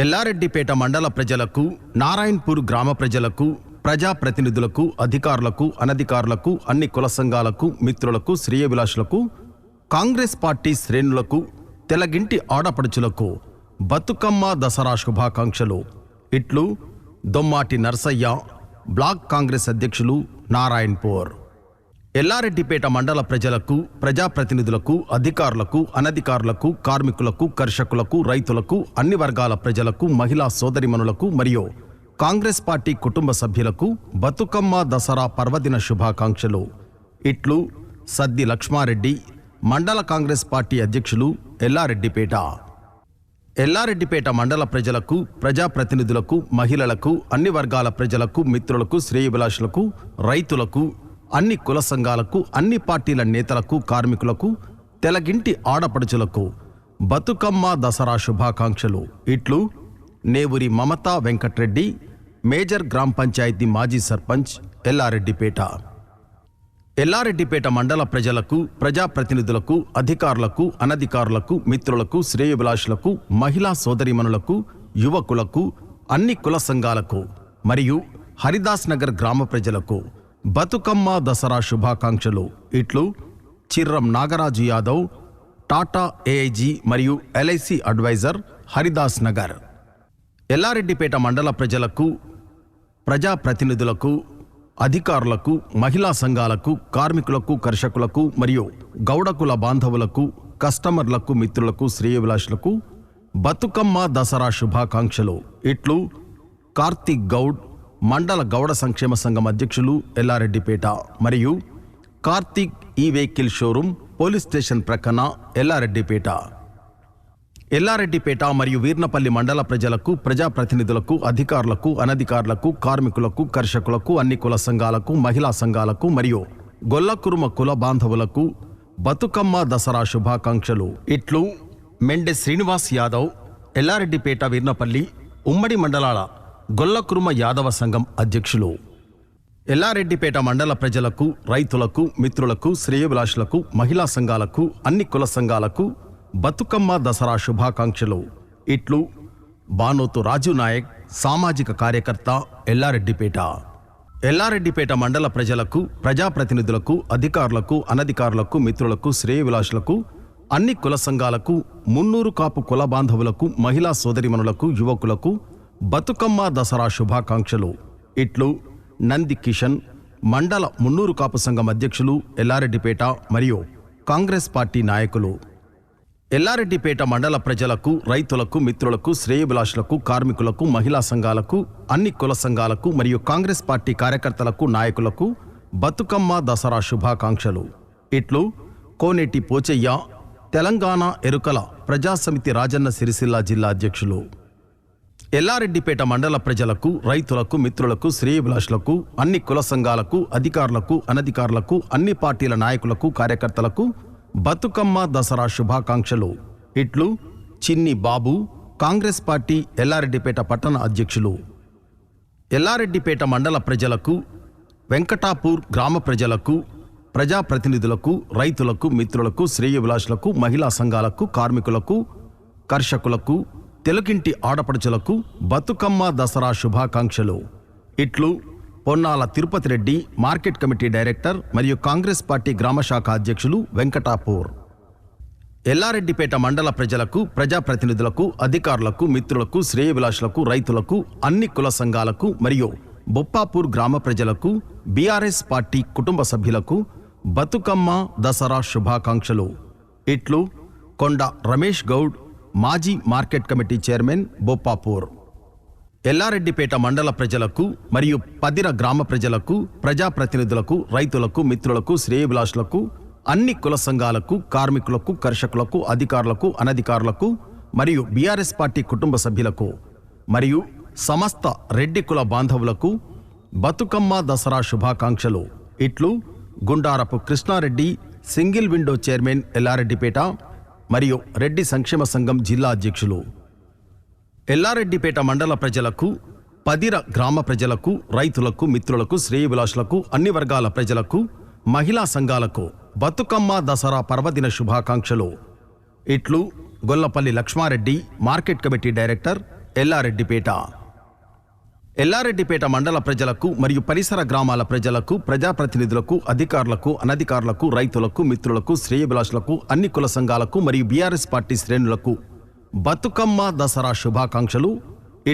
ఎల్లారెడ్డిపేట మండల ప్రజలకు, నారాయణపూర్ గ్రామ ప్రజలకు, ప్రజాప్రతినిధులకు, అధికారులకు, అనధికారులకు, అన్ని కుల సంఘాలకు, మిత్రులకు, శ్రేయోభిలాషులకు, కాంగ్రెస్ పార్టీ శ్రేణులకు, తెలగింటి ఆడపడుచులకు బతుకమ్మ దసరా శుభాకాంక్షలు. ఇట్లు దొమ్మాటి నర్సయ్య, బ్లాక్ కాంగ్రెస్ అధ్యక్షులు, నారాయణపూర్. ఎల్లారెడ్డిపేట మండల ప్రజలకు, ప్రజాప్రతినిధులకు, అధికారులకు, అనధికారులకు, కార్మికులకు, కర్షకులకు, రైతులకు, అన్ని వర్గాల ప్రజలకు, మహిళా సోదరిమణులకు మరియు కాంగ్రెస్ పార్టీ కుటుంబ సభ్యులకు బతుకమ్మ దసరా పర్వదిన శుభాకాంక్షలు. ఇట్లు సద్ది లక్ష్మారెడ్డి, మండల కాంగ్రెస్ పార్టీ అధ్యక్షులు, ఎల్లారెడ్డిపేట. ఎల్లారెడ్డిపేట మండల ప్రజలకు, ప్రజాప్రతినిధులకు, మహిళలకు, అన్ని వర్గాల ప్రజలకు, మిత్రులకు, శ్రేయోభిలాషులకు, రైతులకు, అన్ని కుల సంఘాలకు, అన్ని పార్టీల నేతలకు, కార్మికులకు, తెలగింటి ఆడపడుచులకు బతుకమ్మ దసరా శుభాకాంక్షలు. ఇట్లు నేవురి మమతా వెంకట్రెడ్డి, మేజర్ గ్రామ పంచాయతీ మాజీ సర్పంచ్, ఎల్లారెడ్డిపేట. ఎల్లారెడ్డిపేట మండల ప్రజలకు, ప్రజాప్రతినిధులకు, అధికారులకు, అనధికారులకు, మిత్రులకు, శ్రేయోభిలాషులకు, మహిళా సోదరిమణులకు, యువకులకు, అన్ని కుల సంఘాలకు మరియు హరిదాస్ నగర్ గ్రామ ప్రజలకు బతుకమ్మ దసరా శుభాకాంక్షలు. ఇట్లు చిర్రం నాగరాజు యాదవ్, టాటా ఏఐజీ మరియు ఎల్ఐసి అడ్వైజర్, హరిదాస్ నగర్. ఎల్లారెడ్డిపేట మండల ప్రజలకు, ప్రజాప్రతినిధులకు, అధికారులకు, మహిళా సంఘాలకు, కార్మికులకు, కర్షకులకు మరియు గౌడకుల బాంధవులకు, కస్టమర్లకు, మిత్రులకు, శ్రేయోభిలాషులకు బతుకమ్మ దసరా శుభాకాంక్షలు. ఇట్లు కార్తిక్ గౌడ్, మండల గౌడ సంక్షేమ సంఘం అధ్యక్షులు, ఎల్లారెడ్డిపేట మరియు కార్తిక్ ఈ వెహికల్ షోరూమ్, పోలీస్ స్టేషన్ ప్రక్కన, ఎల్లారెడ్డిపేట. ఎల్లారెడ్డిపేట మరియు వీర్నపల్లి మండల ప్రజలకు, ప్రజాప్రతినిధులకు, అధికారులకు, అనధికారులకు, కార్మికులకు, కర్షకులకు, అన్ని కుల సంఘాలకు, మహిళా సంఘాలకు మరియు గొల్లకురుమ కుల బాంధవులకు బతుకమ్మ దసరా శుభాకాంక్షలు. ఇట్లు మెండె శ్రీనివాస్ యాదవ్, ఎల్లారెడ్డిపేట, వీర్నపల్లి ఉమ్మడి మండలాల గొల్లకురుమ యాదవ సంఘం అధ్యక్షులు. ఎల్లారెడ్డిపేట మండల ప్రజలకు, రైతులకు, మిత్రులకు, శ్రేయోభిలాషులకు, మహిళా సంఘాలకు, అన్ని కుల సంఘాలకు బతుకమ్మ దసరా శుభాకాంక్షలు. ఇట్లు బానోతు రాజు నాయక్, సామాజిక కార్యకర్త, ఎల్లారెడ్డిపేట. ఎల్లారెడ్డిపేట మండల ప్రజలకు, ప్రజాప్రతినిధులకు, అధికారులకు, అనధికారులకు, మిత్రులకు, శ్రేయోభిలాషులకు, అన్ని కుల సంఘాలకు, మున్నూరు కాపు కుల బాంధవులకు, మహిళా సోదరిమణులకు, యువకులకు బతుకమ్మ దసరా శుభాకాంక్షలు. ఇట్లు నంది కిషన్, మండల మున్నూరు కాపు సంఘం అధ్యక్షులు, ఎల్లారెడ్డిపేట మరియు కాంగ్రెస్ పార్టీ నాయకులు. ఎల్లారెడ్డిపేట మండల ప్రజలకు, రైతులకు, మిత్రులకు, శ్రేయోభిలాషులకు, కార్మికులకు, మహిళా సంఘాలకు, అన్ని కుల సంఘాలకు మరియు కాంగ్రెస్ పార్టీ కార్యకర్తలకు, నాయకులకు బతుకమ్మ దసరా శుభాకాంక్షలు. ఇట్లు కోనేటి పోచయ్య, తెలంగాణ ఎరుకల ప్రజాసమితి రాజన్న సిరిసిల్ల జిల్లా అధ్యక్షులు. ఎల్లారెడ్డిపేట మండల ప్రజలకు, రైతులకు, మిత్రులకు, శ్రేయోభిలాషులకు, అన్ని కుల సంఘాలకు, అధికారులకు, అనధికారులకు, అన్ని పార్టీల నాయకులకు, కార్యకర్తలకు బతుకమ్మ దసరా శుభాకాంక్షలు. ఇట్లు చిన్ని బాబు, కాంగ్రెస్ పార్టీ ఎల్లారెడ్డిపేట పట్టణ అధ్యక్షులు. ఎల్లారెడ్డిపేట మండల ప్రజలకు, వెంకటాపూర్ గ్రామ ప్రజలకు, ప్రజాప్రతినిధులకు, రైతులకు, మిత్రులకు, శ్రేయోభిలాషులకు, మహిళా సంఘాలకు, కార్మికులకు, కర్షకులకు, తెలుగింటి ఆడపడుచులకు బతుకమ్మ దసరా శుభాకాంక్షలు. ఇట్లు Ponnala Tirupati Reddy, market committee director మరియు కాంగ్రెస్ పార్టీ గ్రామశాఖ అధ్యక్షులు, వెంకటాపూర్. ఎల్లారెడ్డిపేట మండల ప్రజలకు, ప్రజాప్రతినిధులకు, అధికారులకు, మిత్రులకు, శ్రేయోభిలాషులకు, రైతులకు, అన్ని కుల సంఘాలకు మరియు బొప్పాపూర్ గ్రామ ప్రజలకు, బీఆర్ఎస్ పార్టీ కుటుంబ సభ్యులకు బతుకమ్మ దసరా శుభాకాంక్షలు. ఇట్లు కొండ రమేష్ గౌడ్, మాజీ market committee chairman, Boppapur. Yellareddypet మండల ప్రజలకు మరియు పదిర గ్రామ ప్రజలకు, ప్రజాప్రతినిధులకు, రైతులకు, మిత్రులకు, శ్రేయోభిలాషులకు, అన్ని కుల సంఘాలకు, కార్మికులకు, కర్షకులకు, అధికారులకు, అనధికారులకు మరియు బీఆర్ఎస్ పార్టీ కుటుంబ సభ్యులకు మరియు సమస్త రెడ్డి కుల బాంధవులకు బతుకమ్మ దసరా శుభాకాంక్షలు. ఇట్లు Gundarapu Krishnareddy, single window chairman, Yellareddypet మరియు రెడ్డి సంక్షేమ సంఘం జిల్లా అధ్యక్షులు. ఎల్లారెడ్డిపేట మండల ప్రజలకు, పదిర గ్రామ ప్రజలకు, రైతులకు, మిత్రులకు, శ్రేయోభిలాషులకు, అన్ని వర్గాల ప్రజలకు, మహిళా సంఘాలకు బతుకమ్మ దసరా పర్వదిన శుభాకాంక్షలు. ఇట్లు Gollapalli Lakshmareddy, market committee director, Yellareddypet. Yellareddypet మండల ప్రజలకు మరియు పరిసర గ్రామాల ప్రజలకు, ప్రజాప్రతినిధులకు, అధికారులకు, అనధికారులకు, రైతులకు, మిత్రులకు, శ్రేయోభిలాషులకు, అన్ని కుల సంఘాలకు మరియు బీఆర్ఎస్ పార్టీ శ్రేణులకు బతుకమ్మ దసరా శుభాకాంక్షలు.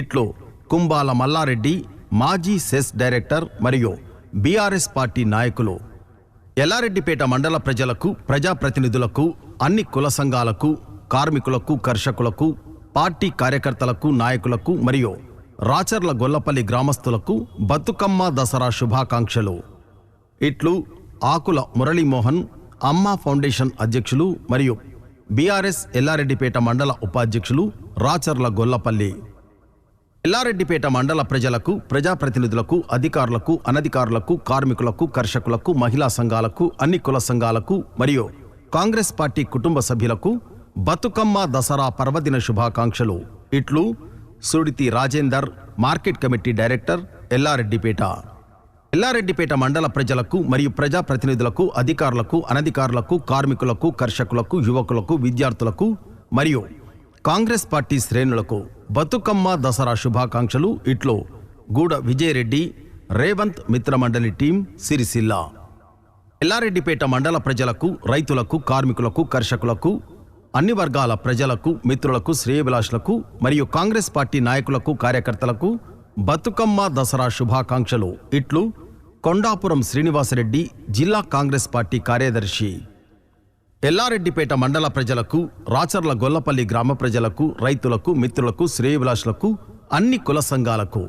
ఇట్లు కుంబాల మల్లారెడ్డి, మాజీ సెస్ డైరెక్టర్ మరియు బీఆర్ఎస్ పార్టీ నాయకులు. ఎల్లారెడ్డిపేట మండల ప్రజలకు, ప్రజాప్రతినిధులకు, అన్ని కుల సంఘాలకు, కార్మికులకు, కర్షకులకు, పార్టీ కార్యకర్తలకు, నాయకులకు మరియు రాచర్ల గొల్లపల్లి గ్రామస్తులకు బతుకమ్మ దసరా శుభాకాంక్షలు. ఇట్లు ఆకుల మురళీమోహన్, అమ్మా ఫౌండేషన్ అధ్యక్షులు మరియు బీఆర్ఎస్ ఎల్లారెడ్డిపేట మండల ఉపాధ్యక్షులు, రాచర్ల గొల్లపల్లి. ఎల్లారెడ్డిపేట మండల ప్రజలకు, ప్రజాప్రతినిధులకు, అధికారులకు, అనధికారులకు, కార్మికులకు, కర్షకులకు, మహిళా సంఘాలకు, అన్ని కుల సంఘాలకు మరియు కాంగ్రెస్ పార్టీ కుటుంబ సభ్యులకు బతుకమ్మ దసరా పర్వదిన శుభాకాంక్షలు. ఇట్లు Suditi Rajender, market committee director, Yellareddypet. Yellareddypet మండల ప్రజలకు మరియు ప్రజాప్రతినిధులకు, అధికారులకు, అనధికారులకు, కార్మికులకు, కర్షకులకు, యువకులకు, విద్యార్థులకు మరియు కాంగ్రెస్ పార్టీ శ్రేణులకు బతుకమ్మ దసరా శుభాకాంక్షలు. ఇట్లు గూడ విజయరెడ్డి, రేవంత్ మిత్రమండలి టీం, సిరిసిల్ల. ఎల్లారెడ్డిపేట మండల ప్రజలకు, రైతులకు, కార్మికులకు, కర్షకులకు, అన్ని వర్గాల ప్రజలకు, మిత్రులకు, శ్రేయోభిలాషులకు మరియు కాంగ్రెస్ పార్టీ నాయకులకు, కార్యకర్తలకు బతుకమ్మ దసరా శుభాకాంక్షలు. ఇట్లు కొండాపురం శ్రీనివాసరెడ్డి, జిల్లా కాంగ్రెస్ పార్టీ కార్యదర్శి. ఎల్లారెడ్డిపేట మండల ప్రజలకు, రాచర్ల గొల్లపల్లి గ్రామ ప్రజలకు, రైతులకు, మిత్రులకు, శ్రేయోభిలాషులకు, అన్ని కుల సంఘాలకు,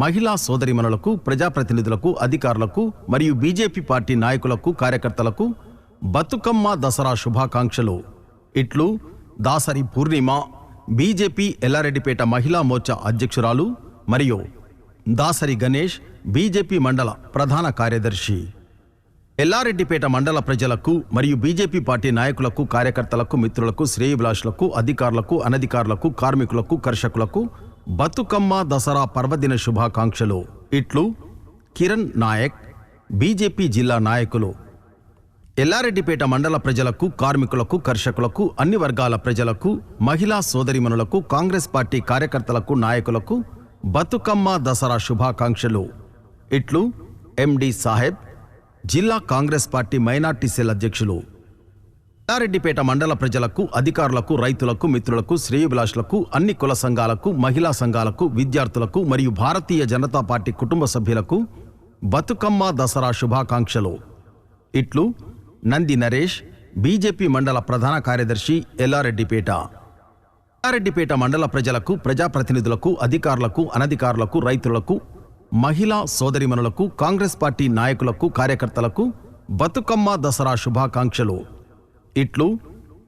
మహిళా సోదరిమణులకు, ప్రజాప్రతినిధులకు, అధికారులకు మరియు బీజేపీ పార్టీ నాయకులకు, కార్యకర్తలకు బతుకమ్మ దసరా శుభాకాంక్షలు. ఇట్లు దాసరి పూర్ణిమ, బీజేపీ ఎల్లారెడ్డిపేట మహిళా మోర్చా అధ్యక్షురాలు మరియు దాసరి గణేష్, బీజేపీ మండల ప్రధాన కార్యదర్శి. ఎల్లారెడ్డిపేట మండల ప్రజలకు మరియు బీజేపీ పార్టీ నాయకులకు, కార్యకర్తలకు, మిత్రులకు, శ్రేయోభిలాషులకు, అధికారులకు, అనధికారులకు, కార్మికులకు, కర్షకులకు బతుకమ్మ దసరా పర్వదిన శుభాకాంక్షలు. ఇట్లు కిరణ్ నాయక్, బీజేపీ జిల్లా నాయకులు. ఎల్లారెడ్డిపేట మండల ప్రజలకు, కార్మికులకు, కర్షకులకు, అన్ని వర్గాల ప్రజలకు, మహిళా సోదరిమణులకు, కాంగ్రెస్ పార్టీ కార్యకర్తలకు, నాయకులకు బతుకమ్మ దసరా శుభాకాంక్షలు. ఇట్లు ఎండి సాహెబ్, జిల్లా కాంగ్రెస్ పార్టీ మైనార్టీ సెల్ అధ్యక్షులు. ఎల్లారెడ్డిపేట మండల ప్రజలకు, అధికారులకు, రైతులకు, మిత్రులకు, శ్రేయోభిలాషులకు, అన్ని కుల సంఘాలకు, మహిళా సంఘాలకు, విద్యార్థులకు మరియు భారతీయ జనతా పార్టీ కుటుంబ సభ్యులకు బతుకమ్మ దసరా శుభాకాంక్షలు. ఇట్లు నంది నరేష్, బీజేపీ మండల ప్రధాన కార్యదర్శి, ఎల్లారెడ్డిపేట. ఎల్లారెడ్డిపేట మండల ప్రజలకు, ప్రజాప్రతినిధులకు, అధికారులకు, అనధికారులకు, రైతులకు, మహిళా సోదరిమణులకు, కాంగ్రెస్ పార్టీ నాయకులకు, కార్యకర్తలకు బతుకమ్మ దసరా శుభాకాంక్షలు. ఇట్లు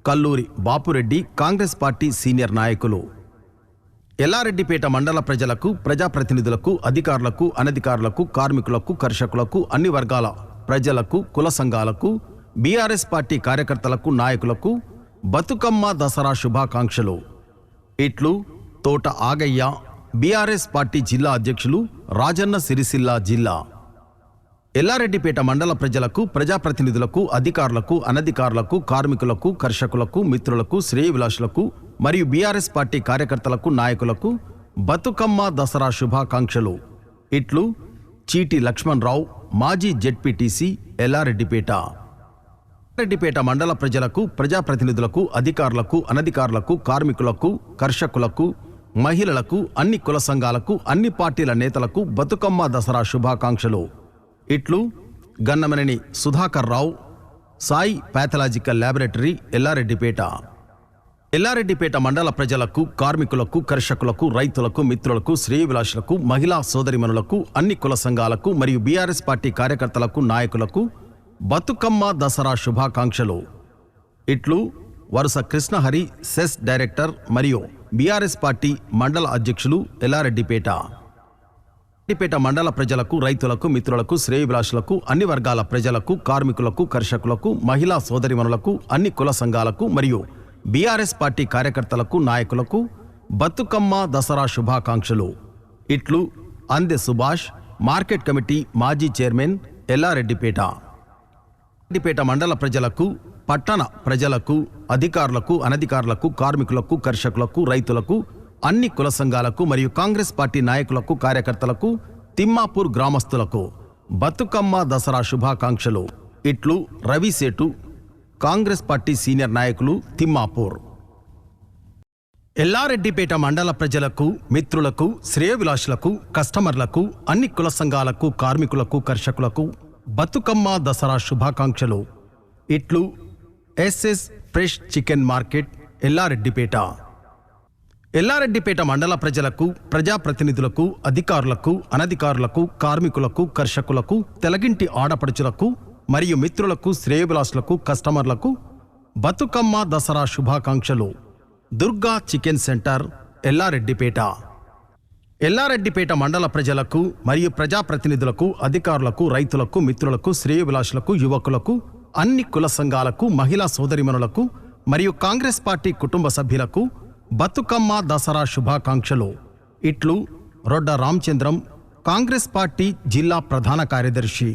కల్లూరి బాపురెడ్డి, కాంగ్రెస్ పార్టీ సీనియర్ నాయకులు. ఎల్లారెడ్డిపేట మండల ప్రజలకు, ప్రజాప్రతినిధులకు, అధికారులకు, అనధికారులకు, కార్మికులకు, కర్షకులకు, అన్ని వర్గాల ప్రజలకు, కుల సంఘాలకు, బీఆర్ఎస్ పార్టీ కార్యకర్తలకు, నాయకులకు బతుకమ్మ దసరా శుభాకాంక్షలు. ఇట్లు తోట ఆగయ్య, బీఆర్ఎస్ పార్టీ జిల్లా అధ్యక్షులు, రాజన్న సిరిసిల్ల జిల్లా. ఎల్లారెడ్డిపేట మండల ప్రజలకు, ప్రజాప్రతినిధులకు, అధికారులకు, అనధికారులకు, కార్మికులకు, కర్షకులకు, మిత్రులకు, శ్రేయోభిలాషులకు మరియు బీఆర్ఎస్ పార్టీ కార్యకర్తలకు, నాయకులకు బతుకమ్మ దసరా శుభాకాంక్షలు. ఇట్లు చీటి లక్ష్మణరావు, మాజీ జెడ్పీటీసీ, ఎల్లారెడ్డిపేట. ఎల్లారెడ్డిపేట మండల ప్రజలకు, ప్రజాప్రతినిధులకు, అధికారులకు, అనధికారులకు, కార్మికులకు, కర్షకులకు, మహిళలకు, అన్ని కుల సంఘాలకు, అన్ని పార్టీల నేతలకు బతుకమ్మ దసరా శుభాకాంక్షలు. ఇట్లు గన్నమనేని సుధాకర్ రావు, సాయి ప్యాథలాజికల్ ల్యాబొరేటరీ, ఎల్లారెడ్డిపేట. ఎల్లారెడ్డిపేట మండల ప్రజలకు, కార్మికులకు, కర్షకులకు, రైతులకు, మిత్రులకు, శ్రేయోభిలాషులకు, మహిళా సోదరిమణులకు, అన్ని కుల సంఘాలకు మరియు బీఆర్ఎస్ పార్టీ కార్యకర్తలకు, నాయకులకు బతుకమ్మ దసరా శుభాకాంక్షలు. ఇట్లు వరుస కృష్ణహరి, సెస్ డైరెక్టర్ మరియు బీఆర్ఎస్ పార్టీ మండల అధ్యక్షులు, ఎల్లారెడ్డిపేట. ఎల్లారెడ్డిపేట మండల ప్రజలకు, రైతులకు, మిత్రులకు, శ్రేయోభిలాషులకు, అన్ని వర్గాల ప్రజలకు, కార్మికులకు, కర్షకులకు, మహిళా సోదరిమణులకు, అన్ని కుల సంఘాలకు మరియు బీఆర్ఎస్ పార్టీ కార్యకర్తలకు, నాయకులకు బతుకమ్మ దసరా శుభాకాంక్షలు. ఇట్లు అందె సుభాష్, మార్కెట్ కమిటీ మాజీ చైర్మన్, ఎల్లారెడ్డిపేట. ఎల్లారెడ్డిపేట మండల ప్రజలకు, పట్టణ ప్రజలకు, అధికారులకు, అనధికారులకు, కార్మికులకు, కర్షకులకు, రైతులకు, అన్ని కుల సంఘాలకు మరియు కాంగ్రెస్ పార్టీ నాయకులకు కార్యకర్తలకు తిమ్మాపూర్ గ్రామస్తులకు బతుకమ్మ దసరా శుభాకాంక్షలు. ఇట్లు రవిసేటు, కాంగ్రెస్ పార్టీ సీనియర్ నాయకులు, తిమ్మాపూర్. ఎల్లారెడ్డిపేట మండల ప్రజలకు, మిత్రులకు, శ్రేయోభిలాషులకు, కస్టమర్లకు, అన్ని కుల సంఘాలకు, కార్మికులకు, కర్షకులకు బతుకమ్మ దసరా శుభాకాంక్షలు. ఇట్లు SS fresh chicken market, Yellareddypet. Yellareddypet మండల ప్రజలకు, ప్రజాప్రతినిధులకు, అధికారులకు, అనధికారులకు, కార్మికులకు, కర్షకులకు, తెలగింటి ఆడపడుచులకు మరియు మిత్రులకు, శ్రేయోభిలాషులకు, కస్టమర్లకు బతుకమ్మ దసరా శుభాకాంక్షలు. Durga chicken center, Yellareddypet. ఎల్లారెడ్డిపేట మండల ప్రజలకు మరియు ప్రజాప్రతినిధులకు, అధికారులకు, రైతులకు, మిత్రులకు, శ్రేయోభిలాషులకు, యువకులకు, అన్ని కుల సంఘాలకు, మహిళా సోదరిమణులకు మరియు కాంగ్రెస్ పార్టీ కుటుంబ సభ్యులకు బతుకమ్మ దసరా శుభాకాంక్షలు. ఇట్లు రొడ్డ రామచంద్రం, కాంగ్రెస్ పార్టీ జిల్లా ప్రధాన కార్యదర్శి.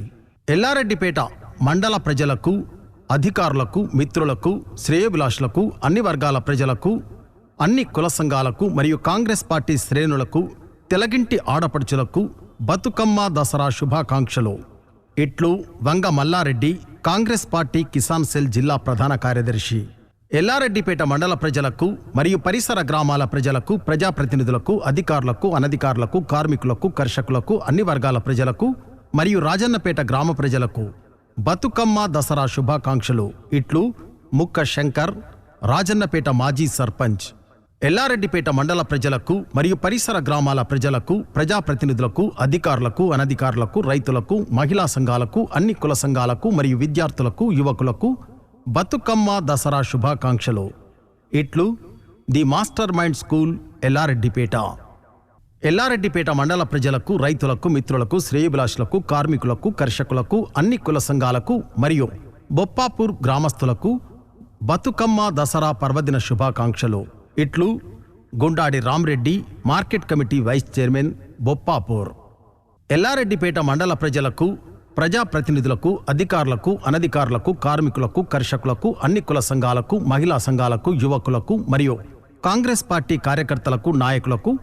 ఎల్లారెడ్డిపేట మండల ప్రజలకు, అధికారులకు, మిత్రులకు, శ్రేయోభిలాషులకు, అన్ని వర్గాల ప్రజలకు, అన్ని కుల సంఘాలకు మరియు కాంగ్రెస్ పార్టీ శ్రేణులకు, తెలగింటి ఆడపడుచులకు బతుకమ్మ దసరా శుభాకాంక్షలు. ఇట్లు వంగ మల్లారెడ్డి, కాంగ్రెస్ పార్టీ కిసాన్ సెల్ జిల్లా ప్రధాన కార్యదర్శి. ఎల్లారెడ్డిపేట మండల ప్రజలకు మరియు పరిసర గ్రామాల ప్రజలకు, ప్రజాప్రతినిధులకు, అధికారులకు, అనధికారులకు, కార్మికులకు, కర్షకులకు, అన్ని వర్గాల ప్రజలకు మరియు రాజన్నపేట గ్రామ ప్రజలకు బతుకమ్మ దసరా శుభాకాంక్షలు. ఇట్లు ముక్క శంకర్, రాజన్నపేట మాజీ సర్పంచ్. ఎల్లారెడ్డిపేట మండల ప్రజలకు మరియు పరిసర గ్రామాల ప్రజలకు, ప్రజాప్రతినిధులకు, అధికారులకు, అనధికారులకు, రైతులకు, మహిళా సంఘాలకు, అన్ని కుల సంఘాలకు మరియు విద్యార్థులకు, యువకులకు బతుకమ్మ దసరా శుభాకాంక్షలు. ఇట్లు the master mind school, Yellareddypet. Yellareddypet మండల ప్రజలకు, రైతులకు, మిత్రులకు, శ్రేయోభిలాషులకు, కార్మికులకు, కర్షకులకు, అన్ని కుల సంఘాలకు మరియు బొప్పాపూర్ గ్రామస్తులకు బతుకమ్మ దసరా పర్వదిన శుభాకాంక్షలు. ఇట్లు Gundadi Ramreddy, market committee vice chairman, Boppapur. Yellareddypet మండల ప్రజలకు, ప్రజాప్రతినిధులకు, అధికారులకు, అనధికారులకు, కార్మికులకు, కర్షకులకు, అన్ని కుల సంఘాలకు, మహిళా సంఘాలకు, యువకులకు మరియు కాంగ్రెస్ పార్టీ కార్యకర్తలకు, నాయకులకు,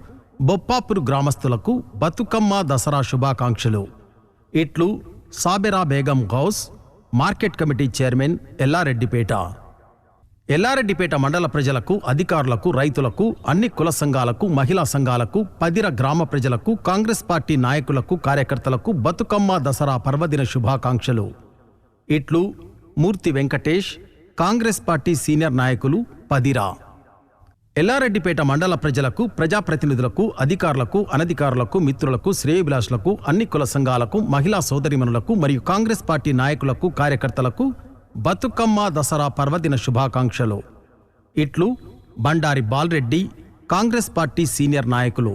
బొప్పాపూర్ గ్రామస్తులకు బతుకమ్మ దసరా శుభాకాంక్షలు. ఇట్లు Sabera Begum Gous, market committee chairman, Yellareddypet. Yellareddypet మండల ప్రజలకు, అధికారులకు, రైతులకు, అన్ని కుల సంఘాలకు, మహిళా సంఘాలకు, పదిర గ్రామ ప్రజలకు, కాంగ్రెస్ పార్టీ నాయకులకు, కార్యకర్తలకు బతుకమ్మ దసరా పర్వదిన శుభాకాంక్షలు. ఇట్లు మూర్తి వెంకటేష్, కాంగ్రెస్ పార్టీ సీనియర్ నాయకులు, పదిర. ఎల్లారెడ్డిపేట మండల ప్రజలకు, ప్రజాప్రతినిధులకు, అధికారులకు, అనధికారులకు, మిత్రులకు, శ్రేయోభిలాషులకు, అన్ని కుల సంఘాలకు, మహిళా సోదరిమణులకు మరియు కాంగ్రెస్ పార్టీ నాయకులకు, కార్యకర్తలకు బతుకమ్మ దసరా పర్వదిన శుభాకాంక్షలు. ఇట్లు బండారి బాలరెడ్డి, కాంగ్రెస్ పార్టీ సీనియర్ నాయకులు.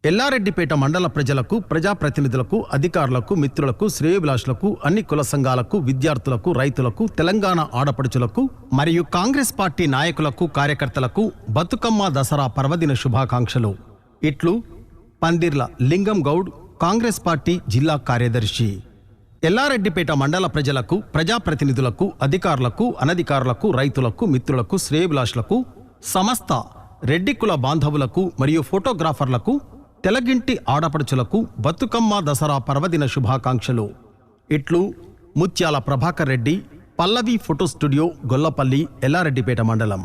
ఎల్లారెడ్డిపేట మండల ప్రజలకు, ప్రజాప్రతినిధులకు, అధికారులకు, మిత్రులకు, శ్రేయోభిలాషులకు, అన్ని కుల సంఘాలకు, విద్యార్థులకు, రైతులకు, తెలంగాణ ఆడపడుచులకు మరియు కాంగ్రెస్ పార్టీ నాయకులకు, కార్యకర్తలకు బతుకమ్మ దసరా పర్వదిన శుభాకాంక్షలు. ఇట్లు పందిర్ల లింగం గౌడ్, కాంగ్రెస్ పార్టీ జిల్లా కార్యదర్శి. ఎల్లారెడ్డిపేట మండల ప్రజలకు, ప్రజాప్రతినిధులకు, అధికారులకు, అనధికారులకు, రైతులకు, మిత్రులకు, శ్రేయోభిలాషులకు, సమస్త రెడ్డి కుల బాంధవులకు మరియు ఫోటోగ్రాఫర్లకు, తెలగింటి ఆడపడుచులకు బతుకమ్మ దసరా పర్వదిన శుభాకాంక్షలు. ఇట్లు ముత్యాల ప్రభాకర్ రెడ్డి, పల్లవి ఫోటో స్టూడియో, గొల్లపల్లి, ఎల్లారెడ్డిపేట మండలం.